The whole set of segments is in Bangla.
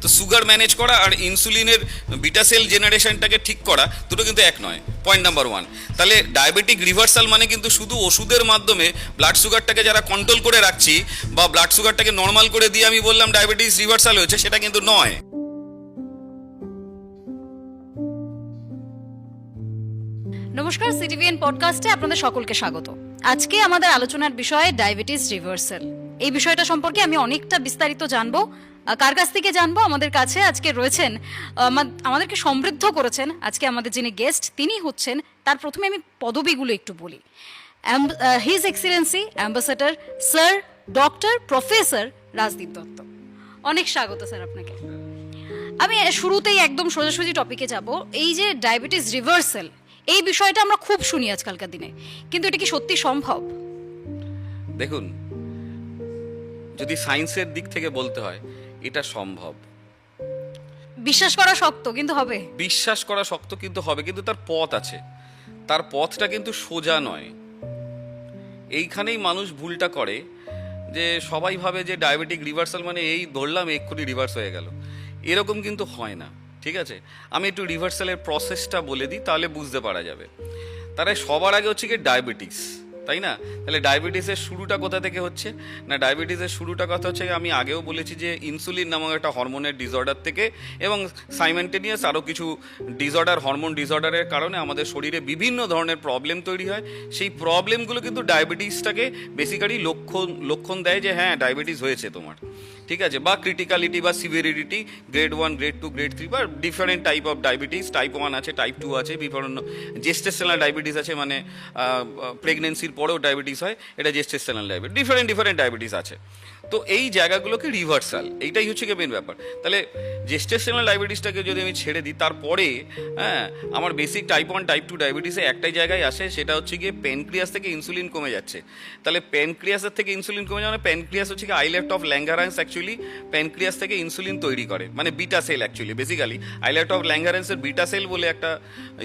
তো সুগার ম্যানেজ করা আর ইনসুলিনের বিটা সেল জেনারেশনটাকে ঠিক করা দুটো কিন্তু এক নয়, পয়েন্ট নাম্বার ওয়ান। তাহলে ডায়াবেটিক রিভার্সাল মানে কিন্তু শুধু ওষুধের মাধ্যমে ব্লাড সুগারটাকে যারা কন্ট্রোল করে রাখছি বা ব্লাড সুগারটাকে নর্মাল করে দিয়ে আমি বললাম ডায়াবেটিস রিভার্সাল হয়েছে, সেটা কিন্তু নয়। নমস্কার, সিটিভিএন পডকাস্টে আপনাদের সকলকে স্বাগত। আজকে আমাদের আলোচনার বিষয় ডায়াবেটিস রিভার্সাল। এই বিষয়টা সম্পর্কে আমি অনেকটা বিস্তারিত জানবো। কার কাছ থেকে জানবো? আমাদের কাছে আজকে রয়েছেন, আমাদেরকে সমৃদ্ধ করেছেন আজকে আমাদের যিনি গেস্ট, তিনি হচ্ছেন, তার প্রথমে আমি পদবিগুলো একটু বলি। His excellency ambassador sir doctor professor Rajdeep Dutta. অনেক স্বাগত স্যার আপনাকে। আমি শুরুতেই একদম সোজাসুজি টপিকে যাব। এই যে ডায়াবেটিস রিভার্সাল, এই বিষয়টা আমরা খুব শুনি আজকালকার দিনে, কিন্তু এটা কি সত্যি সম্ভব? দেখুন, যদি সায়েন্সের দিক থেকে বলতে হয়, এটা সম্ভব। বিশ্বাস করা শক্ত, কিন্তু হবে। বিশ্বাস করা শক্ত, কিন্তু হবে, কিন্তু তার পথ আছে। তার পথটা কিন্তু সোজা নয়। এইখানেই মানুষ ভুলটা করে, যে সবাই ভাবে যে ডায়াবেটিক রিভার্সাল মানে এই ধরলাম এক্ষুনি রিভার্স হয়ে গেল। এরকম কিন্তু হয় না, ঠিক আছে? আমি একটু রিভার্সালের প্রসেসটা বলে দিই, তাহলে বুঝতে পারা যাবে। তারা সবার আগে হচ্ছে কি ডায়াবেটিস, তাই না? তাহলে ডায়াবেটিসের শুরুটা কোথা থেকে হচ্ছে না? ডায়াবেটিসের শুরুটা কথা হচ্ছে, আমি আগেও বলেছি যে ইনসুলিন নামক একটা হরমোনের ডিসঅর্ডার থেকে, এবং সাইমেন্টেনিয়াস আরও কিছু ডিসঅর্ডার, হরমোন ডিসঅর্ডারের কারণে আমাদের শরীরে বিভিন্ন ধরনের প্রবলেম তৈরি হয়। সেই প্রবলেমগুলো কিন্তু ডায়াবেটিসটাকে বেসিক্যালি লক্ষণ দেয় যে হ্যাঁ ডায়াবেটিস হয়েছে তোমার, ঠিক আছে? বা ক্রিটিক্যালিটি বা সিভিয়ারিটি, গ্রেড 1, গ্রেড 2, গ্রেড 3, বা different type of diabetes. Type 1 আছে, টাইপ 2 আছে, বিভিন্ন জেস্টেশনাল ডায়াবেটিস আছে, মানে প্রেগনেন্সির পরেও ডায়াবেটিস হয়, এটা জেস্টেশনাল ডায়াবেটিস। ডিফারেন্ট ডায়াবেটিস আছে। তো এই জায়গাগুলোকে রিভার্সাল, এইটাই হচ্ছে কি মেন ব্যাপার। তাহলে জেস্টেশনাল ডায়াবেটিসটাকে যদি আমি ছেড়ে দিই, তারপরে হ্যাঁ আমার বেসিক টাইপ 1, টাইপ 2 ডায়াবেটিসে একটাই জায়গায় আসে, সেটা হচ্ছে গিয়ে প্যানক্রিয়াস থেকে ইনসুলিন কমে যাচ্ছে। তাহলে প্যানক্রিয়াসের থেকে ইনসুলিন কমে যাওয়া, প্যানক্রিয়াস হচ্ছে কি islet of Langerhans, actually pancreas থেকে ইনসুলিন তৈরি করে, মানে beta cell. Actually basically islet of ল্যাঙ্গারান্সের বিটা সেল বলে একটা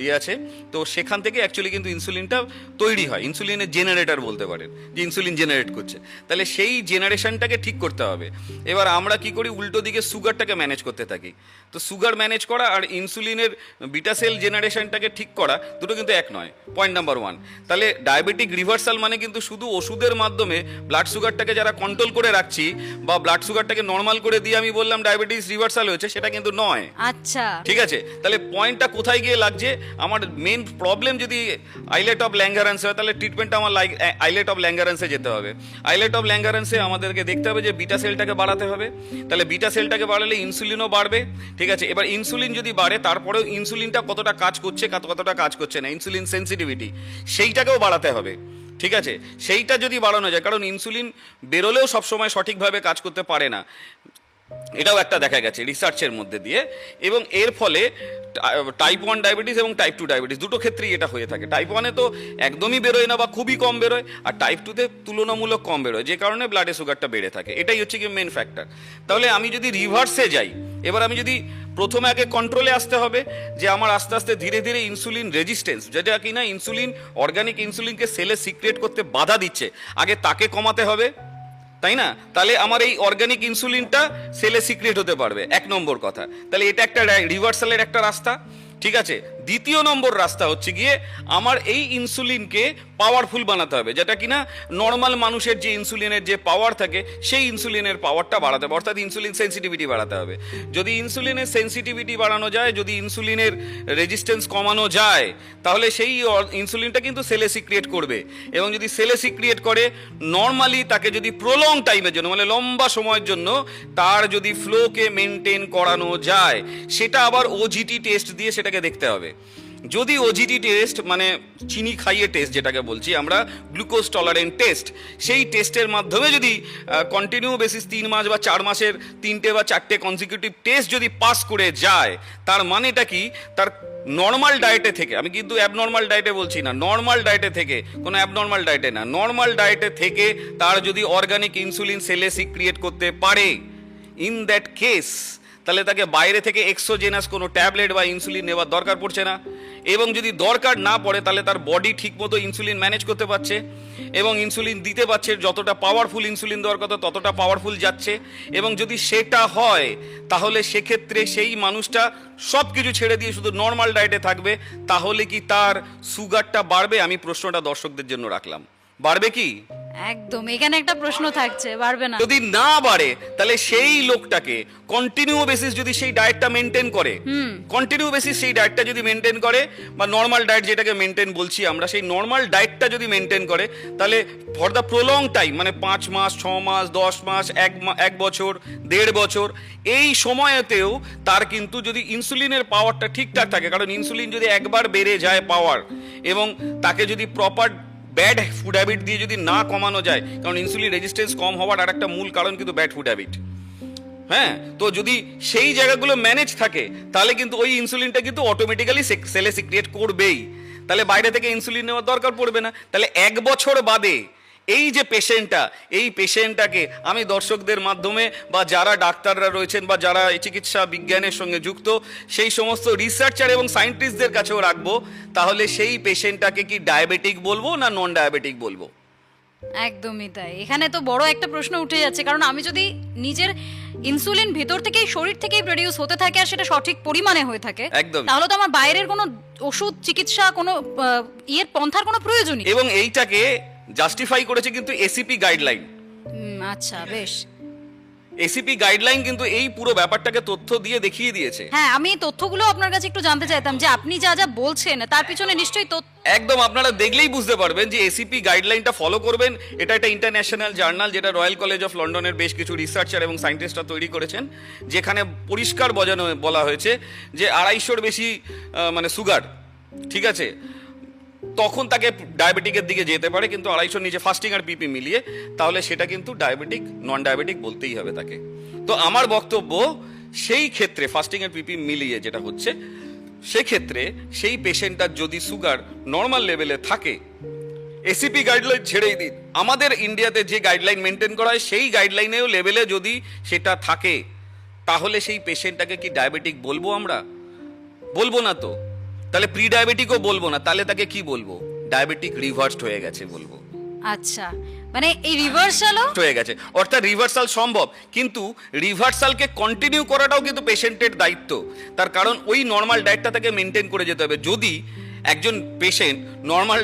ইয়ে আছে, তো সেখান থেকে অ্যাকচুয়ালি কিন্তু ইনসুলিনটা তৈরি হয়। ইনসুলিনের জেনারেটর বলতে পারেন, যে ইনসুলিন জেনারেট করছে। তাহলে সেই জেনারেশনটাকে ঠিক করতে হবে। এবার আমরা কি করি, উল্টো দিকে সুগারটাকে ম্যানেজ করতে থাকি। তো সুগার ম্যানেজ করা আর ইনসুলিনের বিটা সেল জেনারেশনটাকে ঠিক করা দুটো কিন্তু এক নয়, পয়েন্ট নাম্বার ওয়ান। তাহলে ডায়াবেটিক রিভার্সাল মানে কিন্তু শুধু ওষুধের মাধ্যমে ব্লাড সুগারটাকে যারা কন্ট্রোল করে রাখছি বা ব্লাড সুগারটাকে নর্মাল করে দিয়ে আমি বললাম ডায়াবেটিস রিভার্সাল হয়েছে, সেটা কিন্তু নয়। আচ্ছা, ঠিক আছে? তাহলে পয়েন্টটা কোথায় গিয়ে লাগছে? আমার মেন প্রবলেম যদি আইলেট অফ ল্যাঙ্গারান্স হয়, তাহলে ট্রিটমেন্টটা আমার আইলেট অফ ল্যাঙ্গারান্সে যেতে হবে। আইলেট অফ ল্যাঙ্গারান্সে আমাদেরকে দেখতে হবে যে বিটা সেলটাকে বাড়াতে হবে। তাহলে বিটা সেলটাকে বাড়ালে ইনসুলিনও বাড়বে, ঠিক আছে? এবার ইনসুলিন যদি বাড়ে, তারপরেও ইনসুলিনটা কতটা কাজ করছে, কতটা কাজ করছে না, ইনসুলিন সেন্সিটিভিটি, সেইটাকেও বাড়াতে হবে, ঠিক আছে? সেইটা যদি বাড়ানো যায়, কারণ ইনসুলিন বেরোলেও সবসময় সঠিকভাবে কাজ করতে পারে না, এটাও একটা দেখা গেছে রিসার্চের মধ্যে দিয়ে। এবং এর ফলে টাইপ 1 ডায়াবেটিস এবং টাইপ 2 ডায়াবেটিস দুটো ক্ষেত্রেই এটা হয়ে থাকে। টাইপ 1-এ তো একদমই বেরোয় না বা খুবই কম বেরোয়, আর টাইপ 2-তে তুলনামূলক কম বেরোয়, যে কারণে ব্লাডে সুগারটা বেড়ে থাকে। এটাই হচ্ছে কি মেন ফ্যাক্টর। তাহলে আমি যদি রিভার্সে যাই, এবার আমি যদি প্রথমে আগে কন্ট্রোলে আসতে হবে, যে আমার আস্তে আস্তে ধীরে ধীরে ইনসুলিন রেজিস্ট্যান্স, যেটা কিনা ইনসুলিন, অর্গানিক ইনসুলিনকে সেলে সিক্রেট করতে বাধা দিচ্ছে, আগে তাকে কমাতে হবে, তাই না? তাহলে আমার এই অর্গানিক ইনসুলিনটা সেলে সিক্রেট হতে পারবে, এক নম্বর কথা। তাহলে এটা একটা রিভার্সালের একটা রাস্তা, ঠিক আছে? দ্বিতীয় নম্বর রাস্তা হচ্ছে গিয়ে আমার এই ইনসুলিনকে পাওয়ারফুল বানাতে হবে, যেটা কিনা নর্মাল মানুষের যে ইনসুলিনের যে পাওয়ার থাকে, সেই ইনসুলিনের পাওয়ারটা বাড়াতে হবে, অর্থাৎ ইনসুলিন সেন্সিটিভিটি বাড়াতে হবে। যদি ইনসুলিনের সেন্সিটিভিটি বাড়ানো যায়, যদি ইনসুলিনের রেজিস্ট্যান্স কমানো যায়, তাহলে সেই ইনসুলিনটা কিন্তু সেলে সিক্রিয়েট করবে। এবং যদি সেলে সিক্রিয়েট করে, নর্মালি তাকে যদি প্রলং টাইমের জন্য, মানে লম্বা সময়ের জন্য তার যদি ফ্লোকে মেনটেন করানো যায়, সেটা আবার ওজিটি টেস্ট দিয়ে সেটাকে দেখতে হবে। যদি ওজিটি টেস্ট, মানে চিনি খাইয়ে টেস্ট যেটাকে বলছি আমরা, গ্লুকোজ টলারেন্ট টেস্ট, সেই টেস্টের মাধ্যমে যদি কন্টিনিউ বেসিস 3 মাস বা 4 মাসের 3টে বা 4টে কনজিকিউটিভ টেস্ট যদি পাস করে যায়, তার মানেটা কি, তার নর্মাল ডায়েটে থেকে, আমি কিন্তু অ্যাবনর্মাল ডায়েটে বলছি না, নর্মাল ডায়েটে থেকে, কোনো অ্যাবনর্মাল ডায়েটে না, নর্মাল ডায়েটে থেকে তার যদি অর্গানিক ইনসুলিন সেলে সিক্রিয়েট করতে পারে, ইন দ্যাট কেস তাহলে তাকে বাইরে থেকে এক্সোজেনাস কোনো ট্যাবলেট বা ইনসুলিন নেওয়ার দরকার পড়ছে না, এবং যদি দরকার না পড়ে তাহলে তার বডি ঠিকমতো ইনসুলিন ম্যানেজ করতে পারছে এবং ইনসুলিন দিতে পারছে, যতটা পাওয়ারফুল ইনসুলিন দরকার ততটা পাওয়ারফুল যাচ্ছে। এবং যদি সেটা হয় তাহলে সেক্ষেত্রে সেই মানুষটা সব কিছু ছেড়ে দিয়ে শুধু নর্মাল ডায়েটে থাকবে, তাহলে কি তার সুগারটা বাড়বে? আমি প্রশ্নটা দর্শকদের জন্য রাখলাম, বাড়বে কি? একদম, এখানে একটা প্রশ্ন থাকছে, পারবে না। যদি না বাড়ে তাহলে সেই লোকটাকে কন্টিনিউ বেসিস যদি সেই ডায়েটটা মেনটেন করে, কন্টিনিউ বেসিস সেই ডায়েটটা যদি মেনটেন করে, বা নর্মাল ডায়েট যেটাকে মেনটেন বলছি আমরা, সেই নর্মাল ডায়েটটা যদি মেনটেন করে, তাহলে ফর দ্য প্রলং টাইম, মানে 5 মাস, 6 মাস, 10 মাস, 1 বছর, 1.5 বছর, এই সময়তেও তার কিন্তু যদি ইনসুলিনের পাওয়ারটা ঠিকঠাক থাকে, কারণ ইনসুলিন যদি একবার বেড়ে যায় পাওয়ার, এবং তাকে যদি প্রপার ব্যাড ফুড হ্যাবিট দিয়ে যদি না কমানো যায়, কারণ ইনসুলিন রেজিস্ট্যান্স কম হওয়ার আর একটা মূল কারণ কিন্তু ব্যাড ফুড হ্যাবিট। হ্যাঁ, তো যদি সেই জায়গাগুলো ম্যানেজ থাকে তাহলে কিন্তু ওই ইনসুলিনটা কিন্তু অটোমেটিক্যালি সেলে সিক্রিয়েট করবেই, তাহলে বাইরে থেকে ইনসুলিন নেওয়ার দরকার পড়বে না। তাহলে 1 বছর বাদে এই যে এই পেশেন্টটাকে আমি দর্শকদের মাধ্যমে, বা যারা ডাক্তাররা রয়েছেন বা যারা এই চিকিৎসা বিজ্ঞানের সঙ্গে যুক্ত, সেই সমস্ত রিসার্চার এবং সায়েন্টিস্টদের কাছেও রাখবো, তাহলে সেই পেশেন্টটাকে কি ডায়াবেটিক বলবো না নন ডায়াবেটিক বলবো? একদমই তাই। এখানে তো বড় একটা প্রশ্ন উঠে যাচ্ছে, কারণ আমি যদি নিজের ইনসুলিন ভেতর থেকেই, শরীর থেকেই প্রডিউস হতে থাকে আর সেটা সঠিক পরিমাণে হয়ে থাকে, একদম, তাহলে তো আমার বাইরের কোনো ওষুধ, চিকিৎসা, কোনো পন্থার কোনো প্রয়োজনই। এবং এইটাকে জাস্টিফাই করেছে কিন্তু এসিপি গাইডলাইন। আচ্ছা, বেশ। এসিপি গাইডলাইন কিন্তু এই পুরো ব্যাপারটাকে তথ্য দিয়ে দেখিয়ে দিয়েছে। হ্যাঁ, আমি এই তথ্যগুলো আপনার কাছে একটু জানতে চাইতাম যে আপনি যা যা বলছেন তার পিছনে নিশ্চয়ই একদম, আপনারা দেখলেই বুঝতে পারবেন যে এসিপি গাইডলাইনটা ফলো করবেন। এটা একটা ইন্টারন্যাশনাল জার্নাল, যেটা রয়্যাল কলেজ অফ লন্ডনের বেশ কিছু রিসার্চার এবং সায়েন্টিস্টরা তৈরি করেছেন, যেখানে পরিষ্কার বলা হয়েছে যে 250-র বেশি মানে সুগার, ঠিক আছে, তখন তাকে ডায়াবেটিকের দিকে যেতে পারে, কিন্তু 250-র নিচে ফাস্টিং আর পিপি মিলিয়ে, তাহলে সেটা কিন্তু ডায়াবেটিক, নন ডায়াবেটিক বলতেই হবে তাকে। তো আমার বক্তব্য, সেই ক্ষেত্রে ফাস্টিং আর পিপি মিলিয়ে যেটা হচ্ছে, সেক্ষেত্রে সেই পেশেন্টটার যদি সুগার নর্মাল লেভেলে থাকে, এসিপি গাইডলাইন ছেড়েই দিন, আমাদের ইন্ডিয়াতে যে গাইডলাইন মেনটেন করা হয় সেই গাইডলাইনেও লেভেলে যদি সেটা থাকে, তাহলে সেই পেশেন্টটাকে কি ডায়াবেটিক বলবো আমরা? বলবো না তো। তাহলে প্রি ডায়াবেটিকও বলবো না, তাহলে তাকে কি বলবো? ডায়াবেটিক রিভার্সড হয়ে গেছে বলবো। আচ্ছা, মানে এই রিভার্সালও হয়ে গেছে, অর্থাৎ রিভার্সাল সম্ভব, কিন্তু রিভার্সালকে কন্টিনিউ করাটাও কিন্তু পেশেন্টের দায়িত্ব। তার কারণ ওই নর্মাল ডায়েটটা তাকে মেনটেন করে যেতে হবে। যদি একজন পেশেন্ট নর্মাল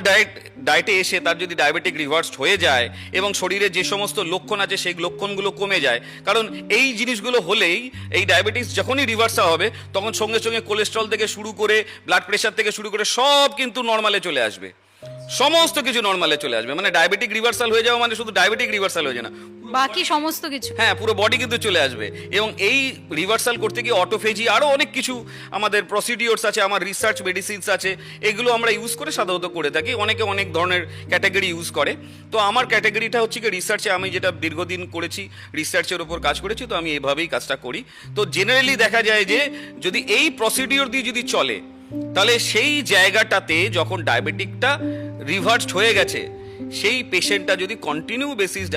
ডায়েটে এসে তার যদি ডায়াবেটিক রিভার্সড হয়ে যায় এবং শরীরে যে সমস্ত লক্ষণ আছে সেই লক্ষণগুলো কমে যায়, কারণ এই জিনিসগুলো হলেই, এই ডায়াবেটিস যখনই রিভার্সাল হবে তখন সঙ্গে সঙ্গে কোলেস্ট্রল থেকে শুরু করে ব্লাড প্রেশার থেকে শুরু করে সব কিন্তু নর্মালে চলে আসবে, সমস্ত কিছু নর্মালে চলে আসবে। মানে ডায়াবেটিক রিভার্সাল হয়ে যাওয়া মানে শুধু ডায়াবেটিক রিভার্সাল হয়ে যায় না, বাকি সমস্ত কিছু, হ্যাঁ, পুরো বডি কিন্তু চলে আসবে। এবং এই রিভার্সাল করতে গিয়ে অটোফেজি আরও অনেক কিছু আমাদের প্রসিডিওরস আছে, আমার রিসার্চ মেডিসিনস আছে, এগুলো আমরা ইউজ করে সাধারণত করে থাকি। অনেকে অনেক ধরনের ক্যাটাগরি ইউজ করে, তো আমার ক্যাটাগরিটা হচ্ছে কি রিসার্চে, আমি যেটা দীর্ঘদিন করেছি, রিসার্চের উপর কাজ করেছি, তো আমি এভাবেই কাজটা করি। তো জেনারেলি দেখা যায় যে যদি এই প্রসিডিওর দিয়ে যদি চলে, তাহলে সেই জায়গাটাতে যখন ডায়াবেটিকটা রিভার্সড হয়ে গেছে, সেই পেশেন্টটা যদি কন্টিনিউ বেসিস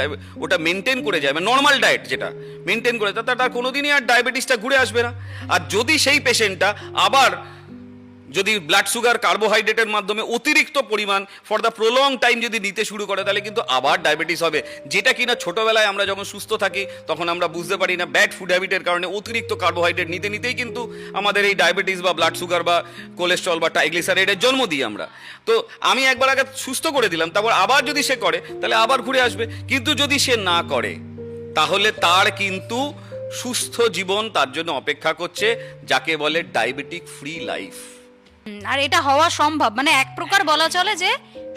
ওটা মেনটেন করে যায়, নর্মাল ডায়েট যেটা মেনটেন করে, তার কোনোদিনই আর ডায়াবেটিসটা ঘুরে আসবে না। আর যদি সেই পেশেন্টটা আবার যদি ব্লাড সুগার, কার্বোহাইড্রেটের মাধ্যমে অতিরিক্ত পরিমাণ ফর দ্য প্রলং টাইম যদি নিতে শুরু করে, তাহলে কিন্তু আবার ডায়াবেটিস হবে, যেটা কিনা ছোটবেলায় আমরা যখন সুস্থ থাকি তখন আমরা বুঝতে পারি না, ব্যাড ফুড হ্যাবিটের কারণে অতিরিক্ত কার্বোহাইড্রেট নিতেই কিন্তু আমাদের এই ডায়াবেটিস বা ব্লাড সুগার বা কোলেস্ট্রল বা ট্রাইগ্লিসারাইডের জন্ম দিই আমরা। তো আমি একবার আগে সুস্থ করে দিলাম, তারপর আবার যদি সে করে তাহলে আবার ঘুরে আসবে। কিন্তু যদি সে না করে, তাহলে তার কিন্তু সুস্থ জীবন তার জন্য অপেক্ষা করছে, যাকে বলে ডায়াবেটিক ফ্রি লাইফ। আর এটা হওয়া সম্ভব, মানে এক প্রকার বলা চলে যে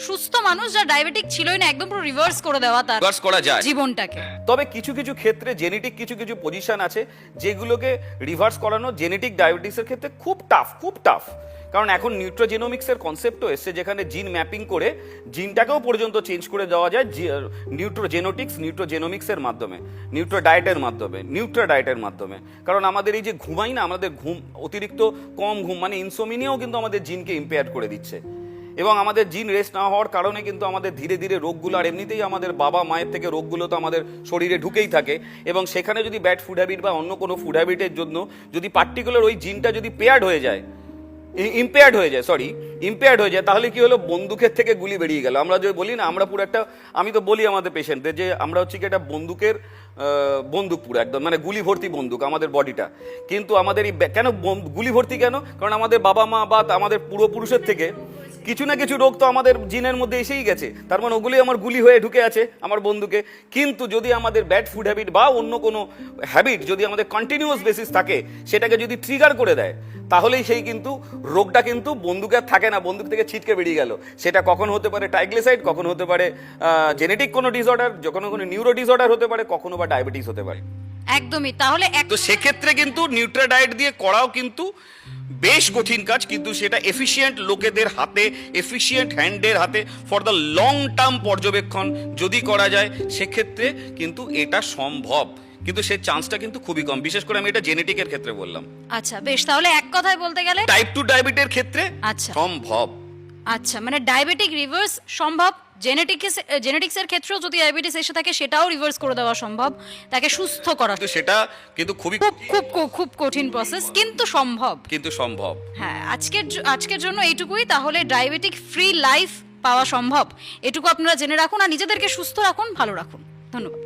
সুস্থ মানুষ যা ডায়াবেটিক ছিলই না, একদম পুরো রিভার্স করে দেওয়া তার রিভার্স করা যায় জীবনটাকে। তবে কিছু কিছু ক্ষেত্রে জেনেটিক কিছু পজিশন আছে যেগুলোকে রিভার্স করানো জেনেটিক ডায়াবেটিসের ক্ষেত্রে খুব টাফ, কারণ এখন নিউট্রোজেনোমিক্সের কনসেপ্টও এসছে, যেখানে জিন ম্যাপিং করে জিনটাকেও পর্যন্ত চেঞ্জ করে দেওয়া যায় নিউট্রোজেনোমিক্সের মাধ্যমে, নিউট্রোডায়েটের মাধ্যমে। কারণ আমাদের এই যে ঘুমাই না, আমাদের অতিরিক্ত কম ঘুম মানে ইনসোমিনিয়াও কিন্তু আমাদের জিনকে ইম্পেয়ার করে দিচ্ছে। এবং আমাদের জিন রেস্ট না হওয়ার কারণে কিন্তু আমাদের ধীরে ধীরে রোগগুলো, আর এমনিতেই আমাদের বাবা মায়ের থেকে রোগগুলো তো আমাদের শরীরে ঢুকেই থাকে, এবং সেখানে যদি ব্যাড ফুড হ্যাবিট বা অন্য কোনো ফুড হ্যাবিটের জন্য যদি পার্টিকুলার ওই জিনটা যদি ইম্পেয়ার্ড হয়ে যায়, তাহলে কি হলো, বন্দুকের থেকে গুলি বেরিয়ে গেল। আমরা যে বলি না, আমরা পুরো একটা, আমি তো বলি আমাদের পেশেন্টদের যে আমরা হচ্ছে কি একটা বন্দুক পুরো একদম, মানে গুলি ভর্তি বন্দুক আমাদের বডিটা। কিন্তু আমাদের এই কেন গুলি ভর্তি কেন? কারণ আমাদের বাবা মা বা আমাদের পূর্বপুরুষের থেকে কিছু না কিছু রোগ তো আমাদের জিনের মধ্যে এসেই গেছে, তার মানে ওগুলি আমার গুলি হয়ে ঢুকে আছে আমার বন্দুকে। কিন্তু যদি আমাদের ব্যাড ফুড হ্যাবিট বা অন্য কোনো হ্যাবিট যদি আমাদের কন্টিনিউয়াস বেসিস থাকে, সেটাকে যদি ট্রিগার করে দেয়, তাহলেই সেই কিন্তু রোগটা কিন্তু বন্দুকে আর থাকে না, বন্দুক থেকে ছিটকে বেরিয়ে গেল। সেটা কখন হতে পারে ট্রাইগ্লিসাইড, কখন হতে পারে জেনেটিক কোনো ডিসঅর্ডার, কখনো কোনো নিউরো ডিসঅর্ডার হতে পারে, কখনো বা ডায়াবেটিস হতে পারে। একদমই। তাহলে তো সেক্ষেত্রে কিন্তু নিউট্রা ডায়েট দিয়ে করাও কিন্তু বেশ কঠিন কাজ, কিন্তু সেটা এফিশিয়েন্ট লোকেদের হাতে, এফিশিয়েন্ট হ্যান্ডের হাতে ফর দ্য লং টার্ম পর্যবেক্ষণ যদি করা যায়, সেক্ষেত্রে কিন্তু এটা সম্ভব। কিন্তু সেই চান্সটা কিন্তু খুবই কম, বিশেষ করে আমি এটা জেনেটিকের ক্ষেত্রে বললাম। আচ্ছা বেশ, তাহলে এক কথায় বলতে গেলে টাইপ 2 ডায়াবেটিসের ক্ষেত্রে আচ্ছা সম্ভব। আচ্ছা, মানে ডায়াবেটিক রিভার্স সম্ভব, জেনেটিক্সের ক্ষেত্রেও যদি ডায়াবেটিস এসে থাকে সেটাও রিভার্স করে দেওয়া সম্ভব, তাকে সুস্থ করা। তো সেটা কিন্তু খুবই খুব কঠিন প্রসেস, কিন্তু সম্ভব। হ্যাঁ, আজকের জন্য এইটুকুই। তাহলে ডায়াবেটিক ফ্রি লাইফ পাওয়া সম্ভব, এটুকু আপনারা জেনে রাখুন, আর নিজেদেরকে সুস্থ রাখুন, ভালো রাখুন। ধন্যবাদ।